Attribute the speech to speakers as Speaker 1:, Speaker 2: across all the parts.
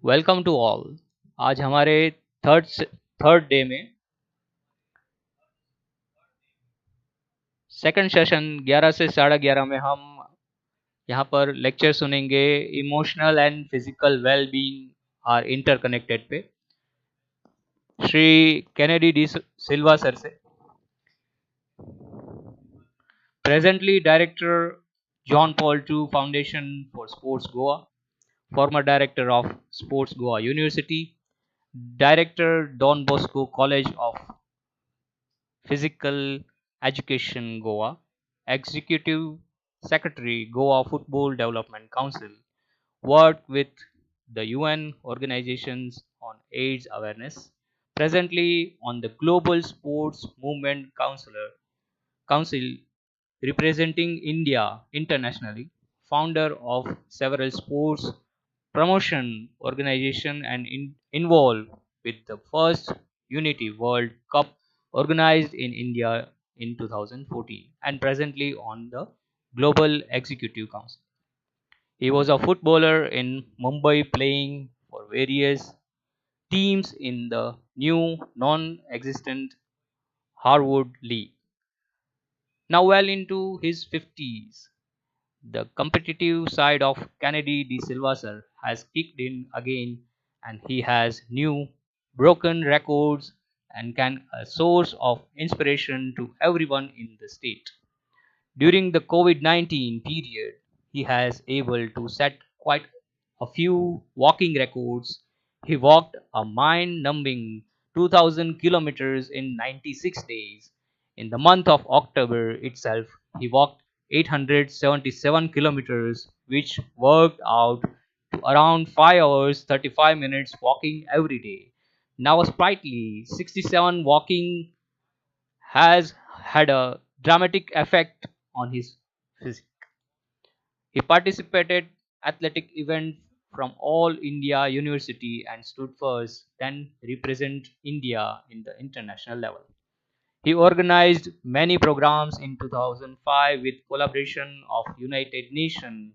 Speaker 1: Welcome to all. आज हमारे third day में सेकंड सेशन 11 से 11:30 में हम यहाँ पर लेक्चर सुनेंगे। Emotional and physical well being are interconnected पे श्री कैनेडी डी सिल्वा सर से। Presently director John Paul two foundation for sports Goa, former director of Sports Goa University, director Don Bosco College of Physical Education Goa, Executive Secretary Goa Football Development Council, worked with the UN organizations on AIDS awareness, presently on the Global Sports Movement Council representing India internationally, founder of several sports promotion organization and involved with the first Unity World Cup organized in India in 2014 and presently on the Global Executive Council. He was a footballer in Mumbai playing for various teams in the new non-existent Harwood League. Now well into his 50s, the competitive side of Kennedy De Silva sir has kicked in again and he has new broken records and can a source of inspiration to everyone in the state. During the COVID-19 period, he has able to set quite a few walking records. He walked a mind-numbing 2000 kilometers in 96 days. In the month of October itself, he walked 877 kilometers, which worked out to around 5 hours 35 minutes walking every day. Now, sprightly 67 walking has had a dramatic effect on his physique. He participated athletic events from all India university and stood first, then represent India in the international level. He organized many programs in 2005 with collaboration of United Nations.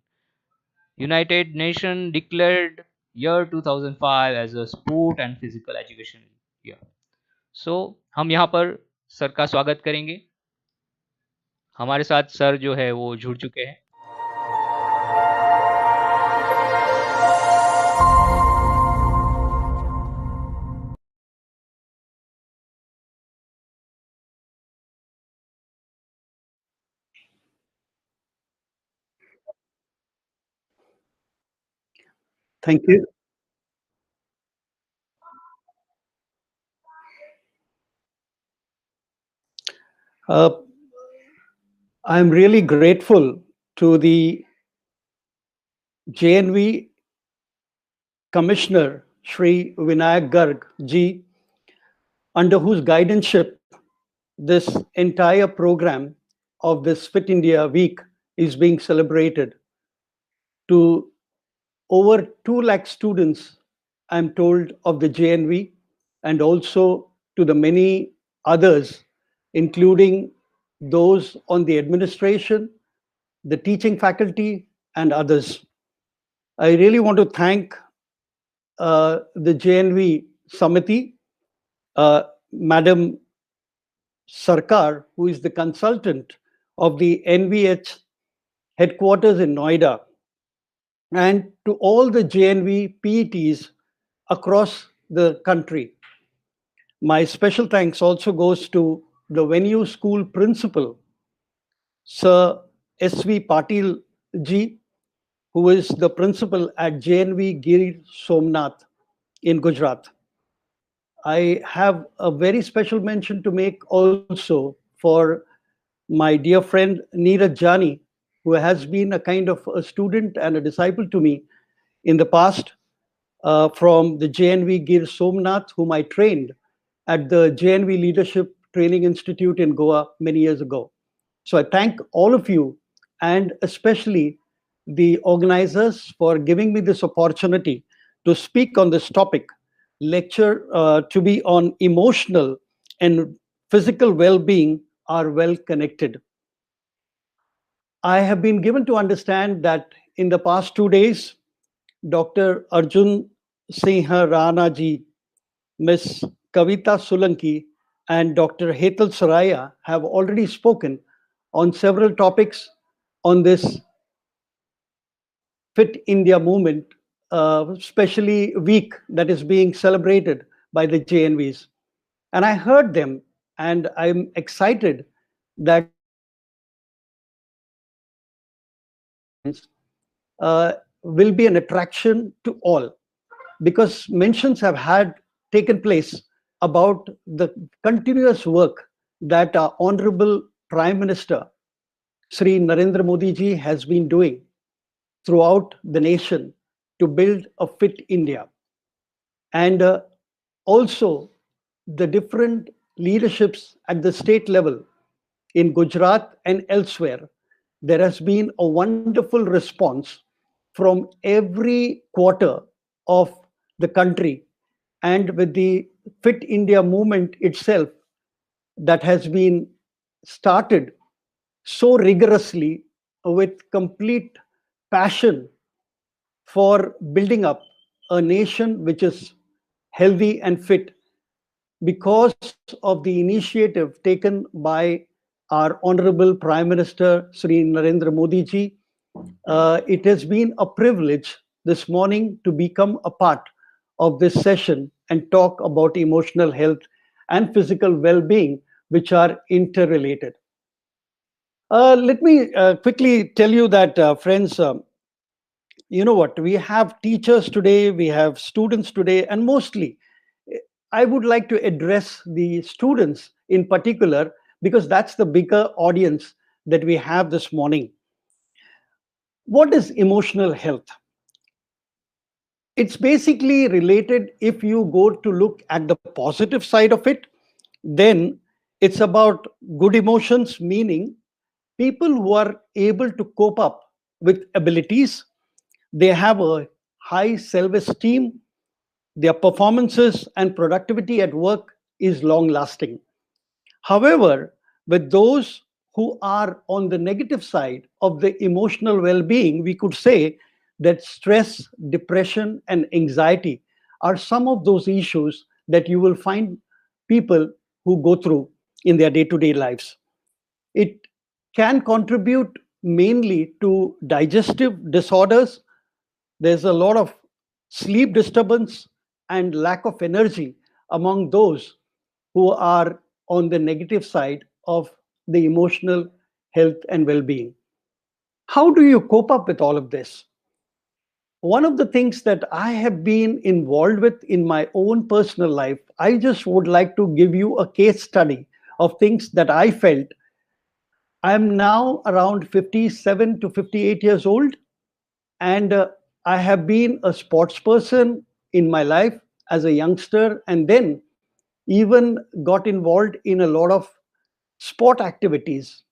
Speaker 1: United Nations declared year 2005 as a sport and physical education year. So हम यहाँ पर sir का स्वागत करेंगे। हमारे साथ sir जो है वो जुड़ चुके हैं।
Speaker 2: Thank you. I'm really grateful to the JNV Commissioner, Shri Vinayak Garg ji, under whose guidance this entire program of this Fit India Week is being celebrated. To over 2 lakh students, I'm told, of the JNV, and also to the many others, including those on the administration, the teaching faculty, and others. I really want to thank the JNV Samiti, Madam Sarkar, who is the consultant of the NVH headquarters in Noida, and to all the JNV PETs across the country. My special thanks also goes to the venue school principal, Sir S.V. Patil ji, who is the principal at JNV Gir Somnath in Gujarat. I have a very special mention to make also for my dear friend Neeraj Jani, who has been a kind of a student and a disciple to me in the past, from the JNV Gir Somnath, whom I trained at the JNV Leadership Training Institute in Goa many years ago. So I thank all of you, and especially the organizers, for giving me this opportunity to speak on this topic, lecture to be on emotional and physical well-being are well connected. I have been given to understand that in the past 2 days, Dr. Arjun Sinha Rana ji, Miss Kavita Sulanki, and Dr. Hetal Saraya have already spoken on several topics on this Fit India movement, especially week that is being celebrated by the JNVs. And I heard them, and I'm excited that uh, will be an attraction to all because mentions have had taken place about the continuous work that our Honorable Prime Minister Sri Narendra Modi ji has been doing throughout the nation to build a fit India. And also the different leaderships at the state level in Gujarat and elsewhere, there has been a wonderful response from every quarter of the country. And with the Fit India movement itself, that has been started so rigorously with complete passion for building up a nation which is healthy and fit because of the initiative taken by our Honorable Prime Minister Sri Narendra Modi ji. It has been a privilege this morning to become a part of this session and talk about emotional health and physical well being, which are interrelated. Let me quickly tell you that, friends, you know what, we have teachers today, we have students today, and mostly I would like to address the students in particular because that's the bigger audience that we have this morning. What is emotional health? It's basically related, if you go to look at the positive side of it, then it's about good emotions, meaning people who are able to cope up with abilities, they have a high self esteem, their performances and productivity at work is long lasting. However, with those who are on the negative side of the emotional well being, we could say that stress, depression, and anxiety are some of those issues that you will find people who go through in their day to day lives. It can contribute mainly to digestive disorders. There's a lot of sleep disturbance and lack of energy among those who are on the negative side of the emotional health and well being. How do you cope up with all of this? One of the things that I have been involved with in my own personal life, I just would like to give you a case study of things that I felt. I'm now around 57 to 58 years old, and I have been a sports person in my life as a youngster, and then even got involved in a lot of sport activities.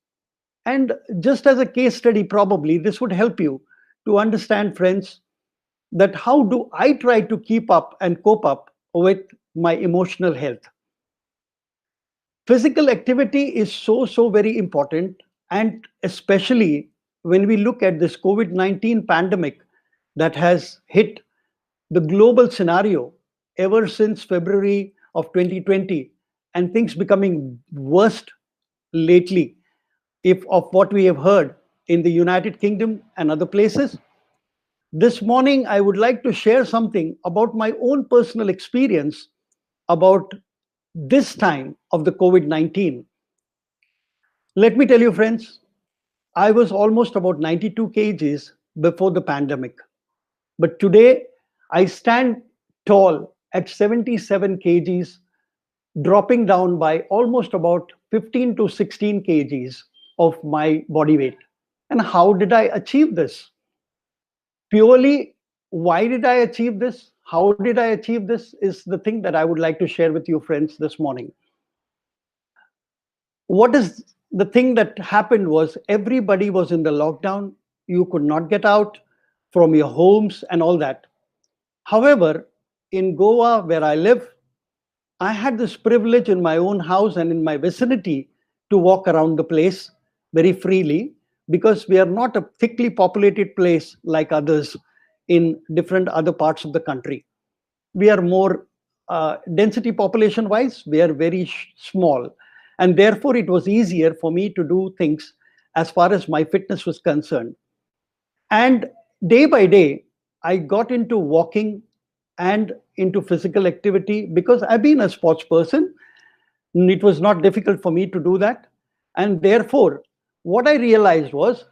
Speaker 2: And just as a case study, probably this would help you to understand, friends, that how do I try to keep up and cope up with my emotional health. Physical activity is so very important, and especially when we look at this COVID-19 pandemic that has hit the global scenario ever since February of 2020, and things becoming worst lately, if of what we have heard in the United Kingdom and other places. This morning, I would like to share something about my own personal experience about this time of the COVID 19. Let me tell you, friends, I was almost about 92 kgs before the pandemic. But today, I stand tall at 77 kgs, dropping down by almost about 15 to 16 kgs of my body weight. And how did I achieve this? Purely, why did I achieve this? How did I achieve this? Is the thing that I would like to share with you, friends, this morning. What is the thing that happened was everybody was in the lockdown. You could not get out from your homes and all that. However, in Goa, where I live, I had this privilege in my own house and in my vicinity to walk around the place very freely because we are not a thickly populated place like others in different other parts of the country. we are more density population wise, we are very small. And therefore, it was easier for me to do things as far as my fitness was concerned. And day by day, I got into walking and into physical activity because I've been a sports person. It was not difficult for me to do that. And therefore, what I realized was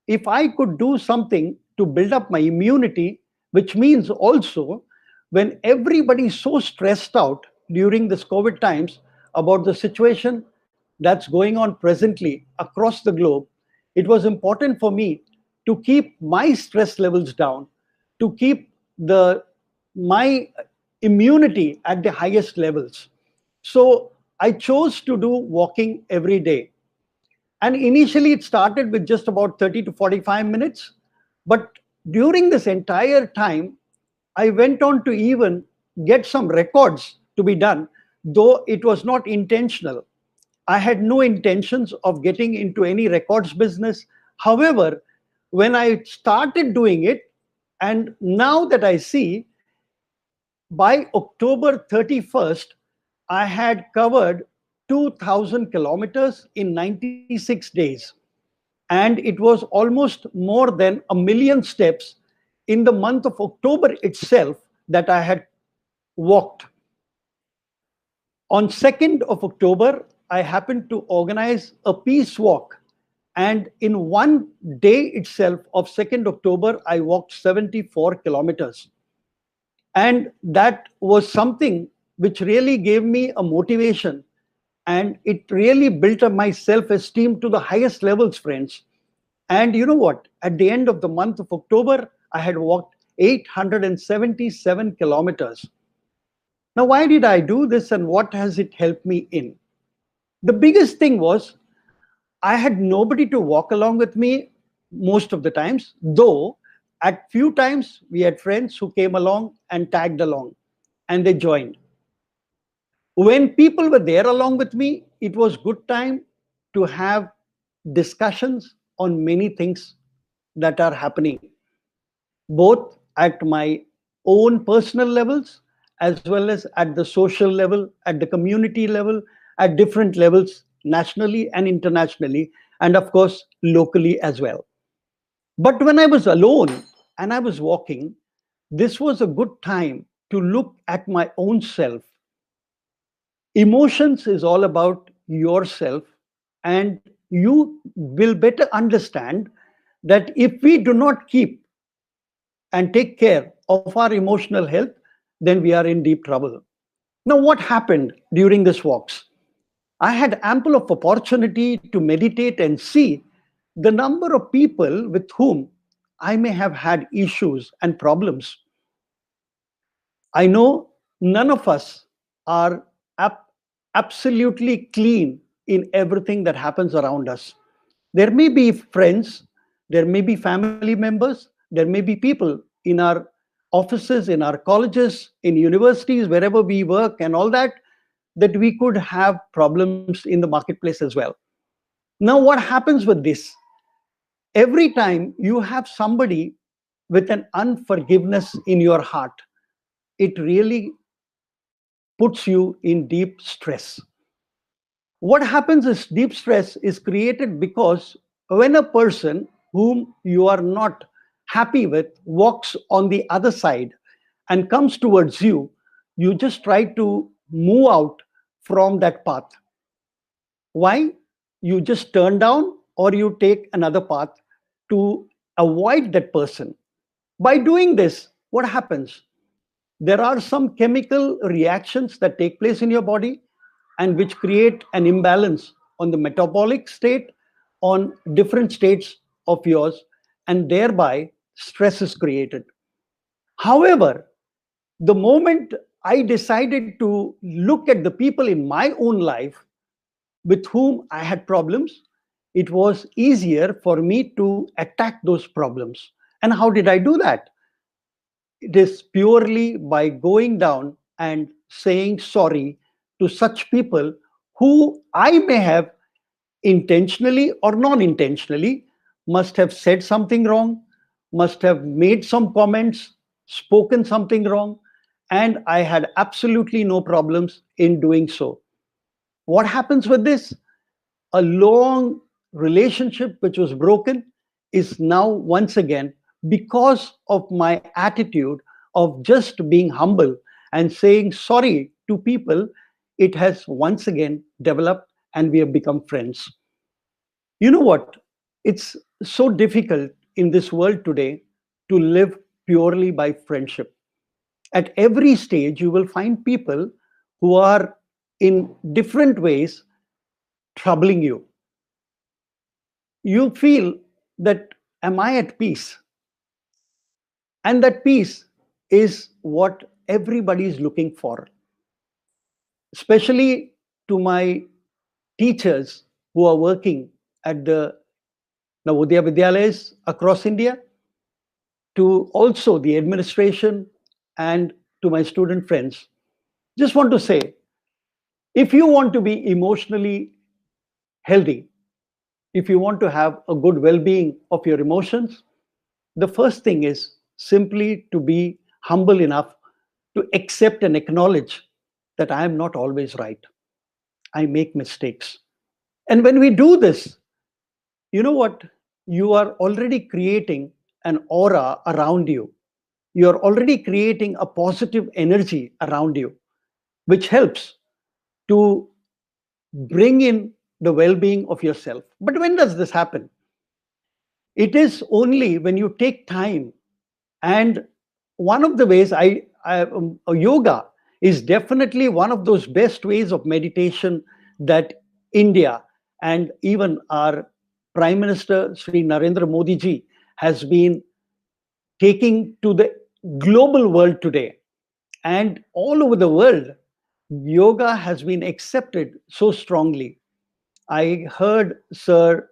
Speaker 2: if I could do something to build up my immunity, which means also when everybody is so stressed out during this COVID times about the situation that's going on presently across the globe, it was important for me to keep my stress levels down, to keep the my immunity at the highest levels. So I chose to do walking every day. And initially, it started with just about 30 to 45 minutes. But during this entire time, I went on to even get some records to be done, though it was not intentional. I had no intentions of getting into any records business. However, when I started doing it, and now that I see, by October 31st, I had covered 2,000 kilometers in 96 days. And it was almost more than a million steps in the month of October itself that I had walked. On 2nd of October, I happened to organize a peace walk. And in one day itself of 2nd October, I walked 74 kilometers. And that was something which really gave me a motivation. And it really built up my self esteem to the highest levels, friends. And you know what? At the end of the month of October, I had walked 877 kilometers. Now, why did I do this and what has it helped me in? The biggest thing was I had nobody to walk along with me most of the times, though at few times we had friends who came along and tagged along and they joined. When people were there along with me, it was good time to have discussions on many things that are happening, both at my own personal levels as well as at the social level, at the community level, at different levels, nationally and internationally, and of course, locally as well. But when I was alone and I was walking, this was a good time to look at my own self. Emotions is all about yourself, and you will better understand that if we do not keep and take care of our emotional health, then we are in deep trouble. Now, what happened during these walks? I had ample of opportunity to meditate and see the number of people with whom I may have had issues and problems. I know none of us are ab- absolutely clean in everything that happens around us. There may be friends, there may be family members, there may be people in our offices, in our colleges, in universities, wherever we work, and all that, that we could have problems in the marketplace as well. Now, what happens with this? Every time you have somebody with an unforgiveness in your heart, it really puts you in deep stress. What happens is deep stress is created because when a person whom you are not happy with walks on the other side and comes towards you, you just try to move out from that path. Why? You just turn down or you take another path to avoid that person. By doing this, what happens? There are some chemical reactions that take place in your body and which create an imbalance on the metabolic state, on different states of yours, and thereby stress is created. However, the moment I decided to look at the people in my own life with whom I had problems, it was easier for me to attack those problems. And how did I do that? It is purely by going down and saying sorry to such people who I may have intentionally or non intentionally must have said something wrong, must have made some comments, spoken something wrong. and I had absolutely no problems in doing so. What happens with this? A long relationship which was broken is now once again, because of my attitude of just being humble and saying sorry to people, it has once again developed and we have become friends. You know what? It's so difficult in this world today to live purely by friendship. At every stage, you will find people who are in different ways troubling you. You feel that, am I at peace? And that peace is what everybody is looking for, especially to my teachers who are working at the Navodaya Vidyalayas across India, to also the administration, and to my student friends. Just want to say, if you want to be emotionally healthy, if you want to have a good well being of your emotions, the first thing is simply to be humble enough to accept and acknowledge that I am not always right. I make mistakes. And when we do this, you know what? You are already creating an aura around you. You're already creating a positive energy around you, which helps to bring in the well being of yourself. But when does this happen? It is only when you take time. And one of the ways yoga is definitely one of those best ways of meditation that India and even our Prime Minister Sri Narendra Modi ji has been taking to the global world today. And all over the world, yoga has been accepted so strongly. I heard Sir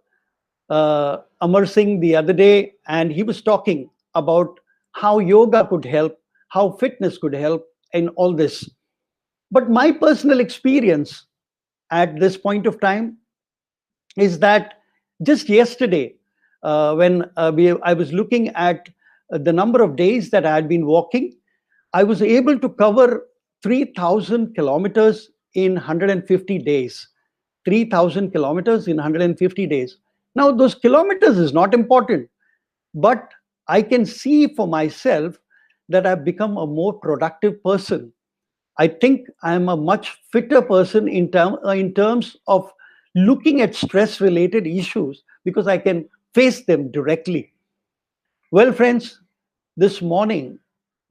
Speaker 2: Amar Singh the other day, and he was talking about how yoga could help, how fitness could help in all this. But my personal experience at this point of time is that just yesterday, when I was looking at the number of days that I had been walking, I was able to cover 3,000 kilometers in 150 days. 3,000 kilometers in 150 days. Now, those kilometers is not important, but I can see for myself that I've become a more productive person. I think I'm a much fitter person in terms of looking at stress related issues because I can face them directly. Well, friends, this morning,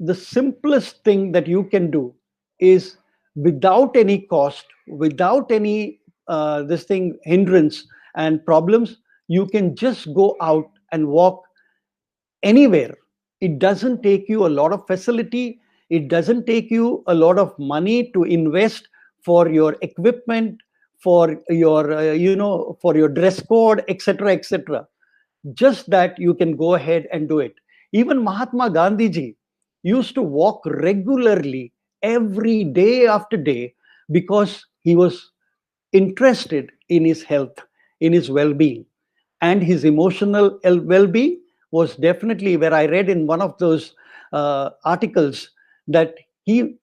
Speaker 2: the simplest thing that you can do is, without any cost, without any this thing hindrance and problems, you can just go out and walk anywhere. It doesn't take you a lot of facility. It doesn't take you a lot of money to invest for your equipment, for your for your dress code, etc., etc. Just that you can go ahead and do it. Even Mahatma Gandhi ji used to walk regularly every day after day because he was interested in his health, in his well being. And his emotional well being was definitely where I read in one of those articles that he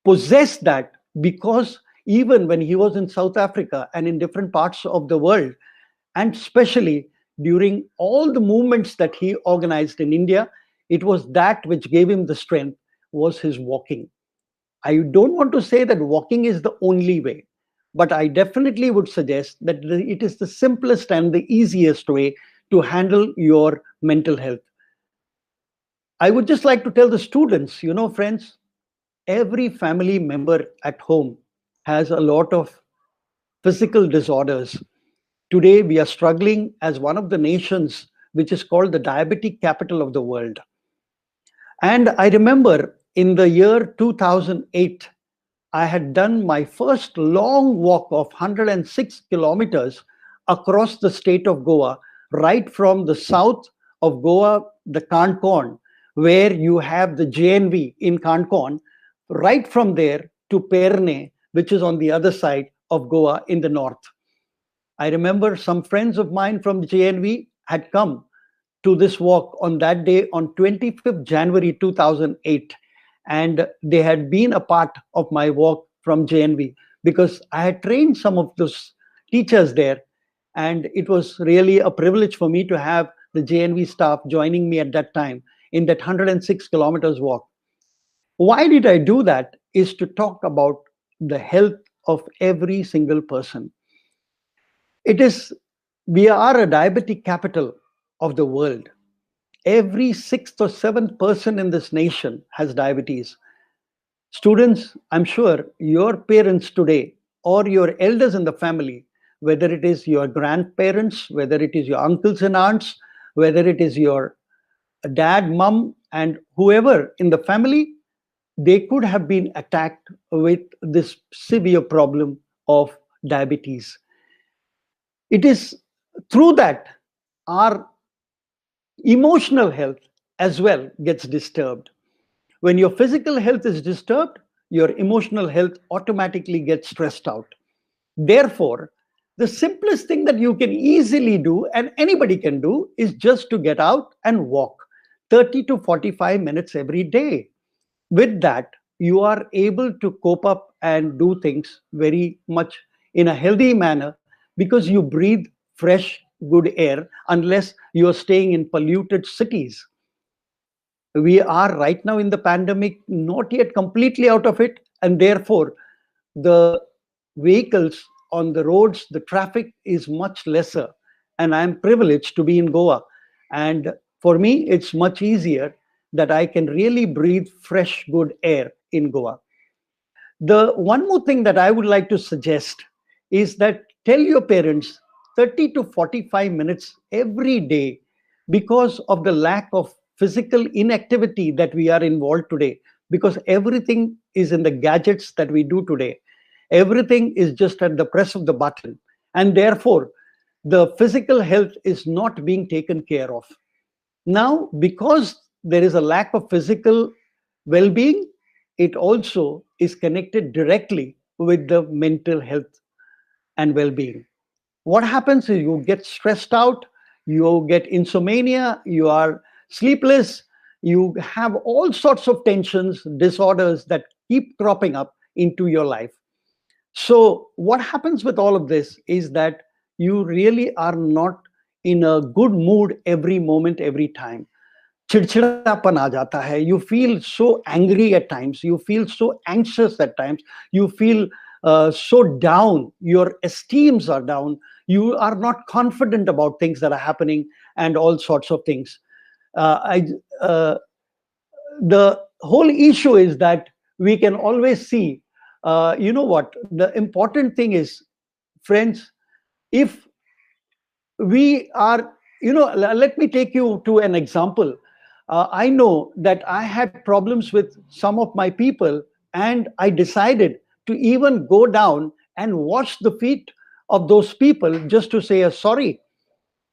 Speaker 2: possessed that because even when he was in South Africa and in different parts of the world, and especially during all the movements that he organized in India, it was that which gave him the strength, was his walking. I don't want to say that walking is the only way, but I definitely would suggest that it is the simplest and the easiest way to handle your mental health. I would just like to tell the students, friends, every family member at home has a lot of physical disorders. Today, we are struggling as one of the nations which is called the diabetic capital of the world. And I remember in the year 2008, I had done my first long walk of 106 kilometers across the state of Goa, right from the south of Goa, the Kankon, where you have the JNV in Kankon, right from there to Perne, which is on the other side of Goa in the north. I remember some friends of mine from the JNV had come to this walk on that day on 25th January 2008. and they had been a part of my work from JNV because I had trained some of those teachers there. And it was really a privilege for me to have the JNV staff joining me at that time in that 106 kilometers walk. Why did I do that? Is to talk about the health of every single person. It is, we are a diabetic capital of the world. Every sixth or seventh person in this nation has diabetes. Students, I'm sure your parents today or your elders in the family, whether it is your grandparents, whether it is your uncles and aunts, whether it is your dad, mom, and whoever in the family, they could have been attacked with this severe problem of diabetes. It is through that our emotional health as well gets disturbed. When your physical health is disturbed, your emotional health automatically gets stressed out. Therefore, the simplest thing that you can easily do, and anybody can do, is just to get out and walk 30 to 45 minutes every day. With that, you are able to cope up and do things very much in a healthy manner because you breathe fresh, good air, unless you are staying in polluted cities. We are right now in the pandemic, not yet completely out of it, and therefore the vehicles on the roads, the traffic is much lesser. And I'm privileged to be in Goa. And for me, it's much easier that I can really breathe fresh, good air in Goa. The one more thing that I would like to suggest is that tell your parents 30 to 45 minutes every day, because of the lack of physical inactivity that we are involved today, because everything is in the gadgets that we do today. Everything is just at the press of the button. And therefore, the physical health is not being taken care of. Now, because there is a lack of physical well being, it also is connected directly with the mental health and well being. What happens is you get stressed out, you get insomnia, you are sleepless, you have all sorts of tensions, disorders that keep cropping up into your life. So, what happens with all of this is that you really are not in a good mood every moment, every time. चिड़चिड़ापन आ जाता है. You feel so angry at times, you feel so anxious at times, you feel so down, your esteems are down, you are not confident about things that are happening, and all sorts of things. I The whole issue is that we can always see, you know what, the important thing is, friends, if we are, let me take you to an example. I know that I had problems with some of my people, and I decided to even go down and wash the feet of those people just to say a sorry.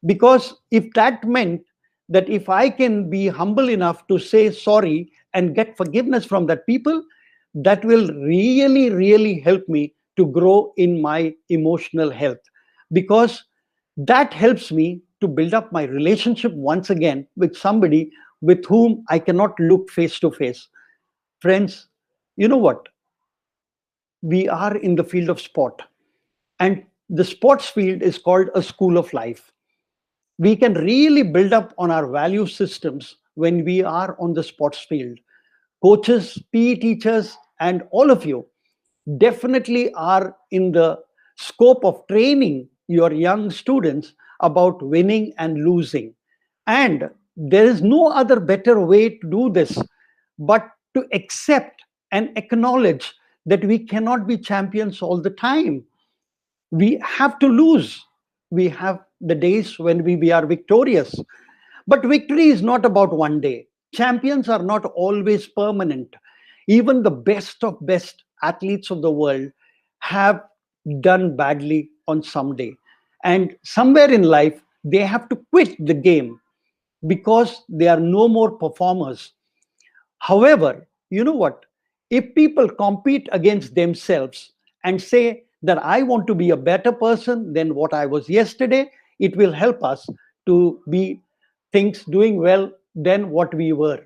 Speaker 2: Because if that meant that if I can be humble enough to say sorry and get forgiveness from that people, that will really, really help me to grow in my emotional health. Because that helps me to build up my relationship once again with somebody with whom I cannot look face to face. Friends, you know what? We are in the field of sport, and the sports field is called a school of life. We can really build up on our value systems when we are on the sports field. Coaches, PE teachers, and all of you definitely are in the scope of training your young students about winning and losing. And there is no other better way to do this but to accept and acknowledge that we cannot be champions all the time. We have to lose. We have the days when we are victorious. But victory is not about one day. Champions are not always permanent. Even the best of best athletes of the world have done badly on some day. And somewhere in life, they have to quit the game because they are no more performers. However, you know what? If people compete against themselves and say that I want to be a better person than what I was yesterday, it will help us to be things doing well than what we were.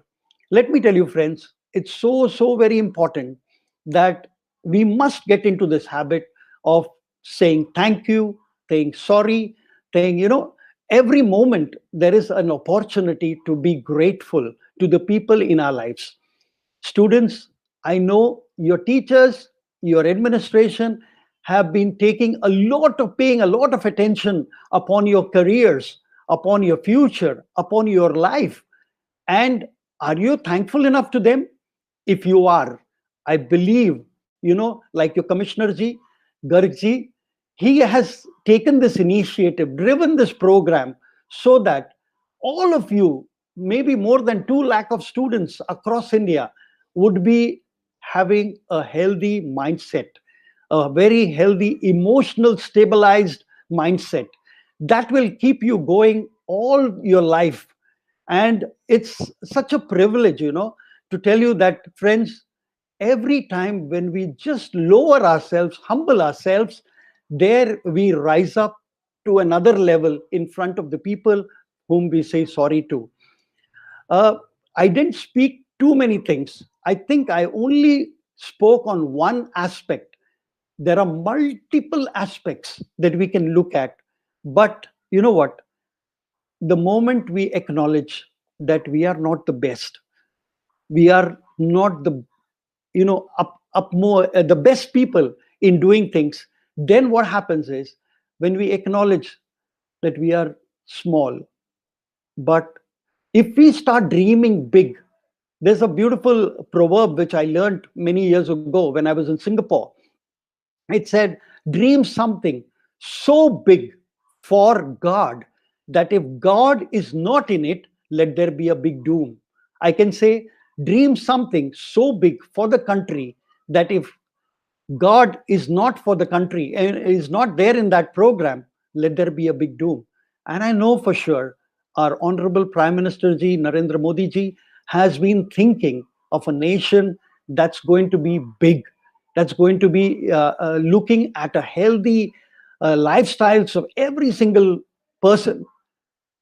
Speaker 2: Let me tell you, friends, it's so very important that we must get into this habit of saying thank you, saying sorry, saying, every moment there is an opportunity to be grateful to the people in our lives. Students, I know your teachers, your administration have been paying a lot of attention upon your careers, upon your future, upon your life. And are you thankful enough to them? If you are, I believe, like your Commissioner Ji, Garg Ji, he has taken this initiative, driven this program so that all of you, maybe more than 2 lakh of students across India, would be having a healthy mindset, a very healthy, emotional, stabilized mindset that will keep you going all your life. And it's such a privilege, to tell you that, friends, every time when we just lower ourselves, humble ourselves, there we rise up to another level in front of the people whom we say sorry to. Uh, I didn't speak too many things. I think I only spoke on one aspect. There are multiple aspects that we can look at. But you know what? The moment we acknowledge that we are not the best, we are not the up more the best people in doing things, then what happens is, when we acknowledge that we are small, but if we start dreaming big, there's a beautiful proverb which I learned many years ago when I was in Singapore. It said, dream something so big for God that if God is not in it, let there be a big doom. I can say, dream something so big for the country that if God is not for the country and is not there in that program, let there be a big doom. And I know for sure our Honorable Prime Minister Ji, Narendra Modi Ji, has been thinking of a nation that's going to be big, that's going to be looking at a healthy lifestyles of every single person.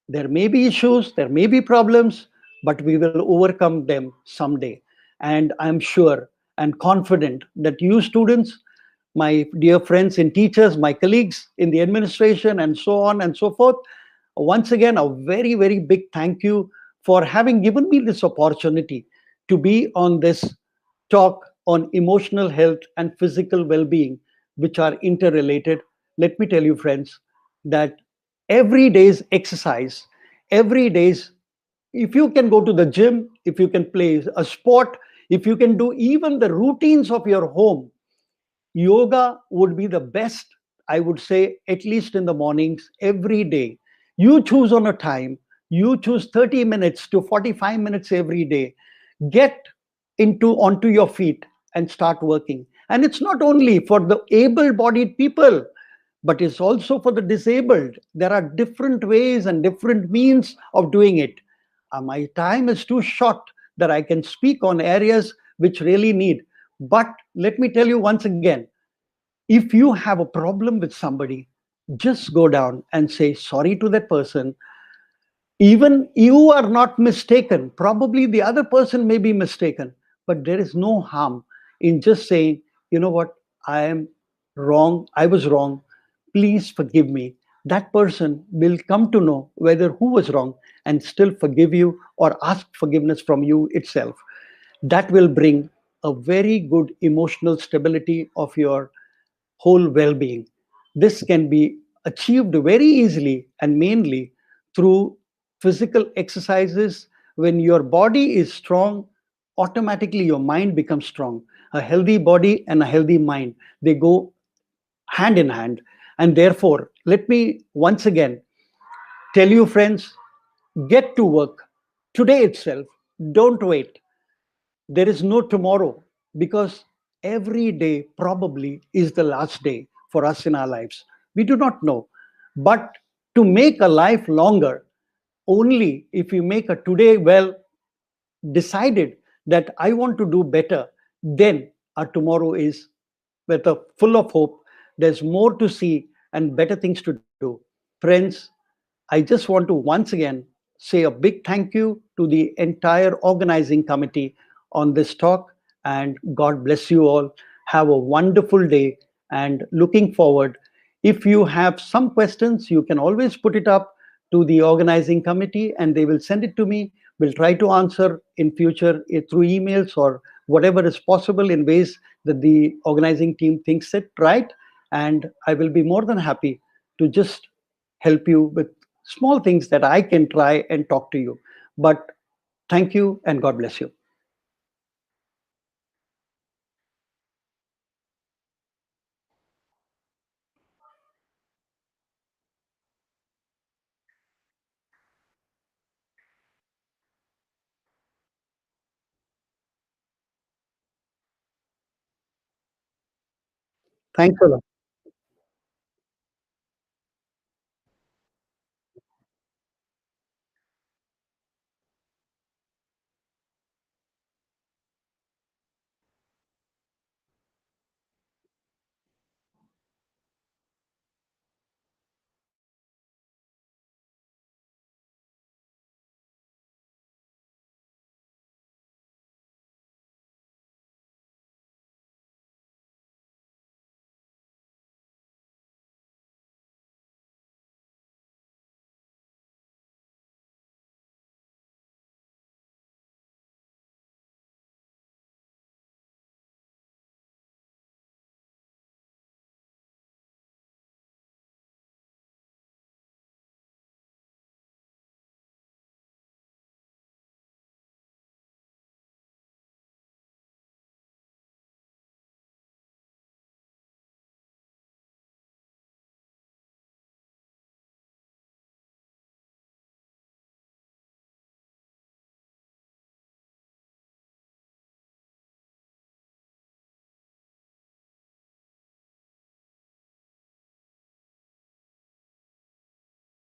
Speaker 2: There may be issues, there may be problems, but we will overcome them someday. And I'm sure and confident that you students, my dear friends and teachers, my colleagues in the administration, and so on and so forth, once again, a very, very big thank you for having given me this opportunity to be on this talk on emotional health and physical well being, which are interrelated. Let me tell you, friends, that every day's exercise, every day's, if you can go to the gym, if you can play a sport, if you can do even the routines of your home, yoga would be the best, I would say, at least in the mornings every day. You choose on a time, you choose 30 minutes to 45 minutes every day. Get into onto your feet and start working. And it's not only for the able bodied people, but it's also for the disabled. There are different ways and different means of doing it. My time is too short that I can speak on areas which really need. But let me tell you once again, if you have a problem with somebody, just go down and say sorry to that person. Even you are not mistaken. Probably the other person may be mistaken, but there is no harm in just saying, you know what, I am wrong. I was wrong. Please forgive me. That person will come to know whether who was wrong and still forgive you or ask forgiveness from you itself. That will bring a very good emotional stability of your whole well being. This can be achieved very easily and mainly through physical exercises. When your body is strong, automatically your mind becomes strong. A healthy body and a healthy mind, they go hand in hand. And therefore, let me once again tell you, friends, get to work today itself. Don't wait. There is no tomorrow, because every day probably is the last day for us in our lives. We do not know. But to make a life longer, only if you make a today well decided that I want to do better, then our tomorrow is with a full of hope. There's more to see and better things to do. Friends, I just want to once again say a big thank you to the entire organizing committee on this talk. And God bless you all. Have a wonderful day and looking forward. If you have some questions, you can always put it up to the organizing committee and they will send it to me. We'll try to answer in future through emails or whatever is possible in ways that the organizing team thinks it right. And I will be more than happy to just help you with small things that I can try and talk to you. But thank you and God bless you. Thanks a lot.